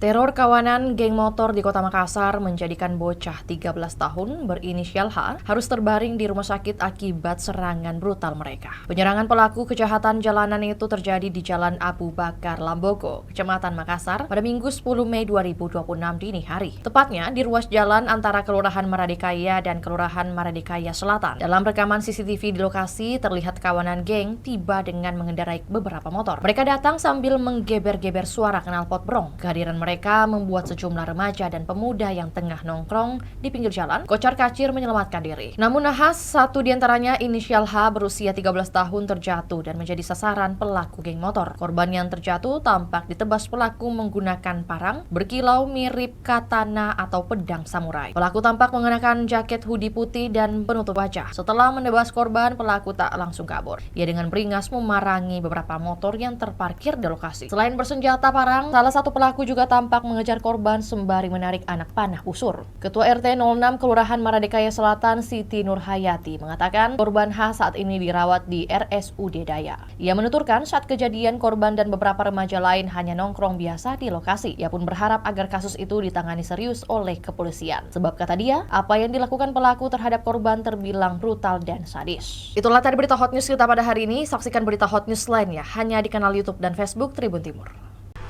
Teror kawanan geng motor di Kota Makassar menjadikan bocah 13 tahun berinisial H harus terbaring di rumah sakit akibat serangan brutal mereka. Penyerangan pelaku kejahatan jalanan itu terjadi di Jalan Abu Bakar Lambogo, Kecamatan Makassar pada Minggu 10 Mei 2026 dini hari. Tepatnya di ruas jalan antara Kelurahan Maradikaya dan Kelurahan Maradikaya Selatan. Dalam rekaman CCTV di lokasi terlihat kawanan geng tiba dengan mengendarai beberapa motor. Mereka datang sambil menggeber-geber suara knalpot brong. Kehadiran mereka membuat sejumlah remaja dan pemuda yang tengah nongkrong di pinggir jalan kocar-kacir menyelamatkan diri. Namun nahas, satu diantaranya inisial H berusia 13 tahun terjatuh dan menjadi sasaran pelaku geng motor. Korban yang terjatuh tampak ditebas pelaku menggunakan parang berkilau mirip katana atau pedang samurai. Pelaku tampak mengenakan jaket hoodie putih dan penutup wajah. Setelah menebas korban, pelaku tak langsung kabur. Ia dengan beringas memarangi beberapa motor yang terparkir di lokasi. Selain bersenjata parang, salah satu pelaku juga tampak mengejar korban sembari menarik anak panah busur. Ketua RT 06 Kelurahan Maradikaya Selatan Siti Nurhayati mengatakan korban H saat ini dirawat di RSUD Daya. Ia menuturkan saat kejadian korban dan beberapa remaja lain hanya nongkrong biasa di lokasi. Ia pun berharap agar kasus itu ditangani serius oleh kepolisian. Sebab kata dia, apa yang dilakukan pelaku terhadap korban terbilang brutal dan sadis. Itulah tadi berita hot news kita pada hari ini. Saksikan berita hot news lainnya hanya di kanal YouTube dan Facebook Tribun Timur.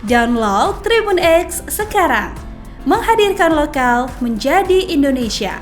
Download Tribun X sekarang, menghadirkan lokal menjadi Indonesia.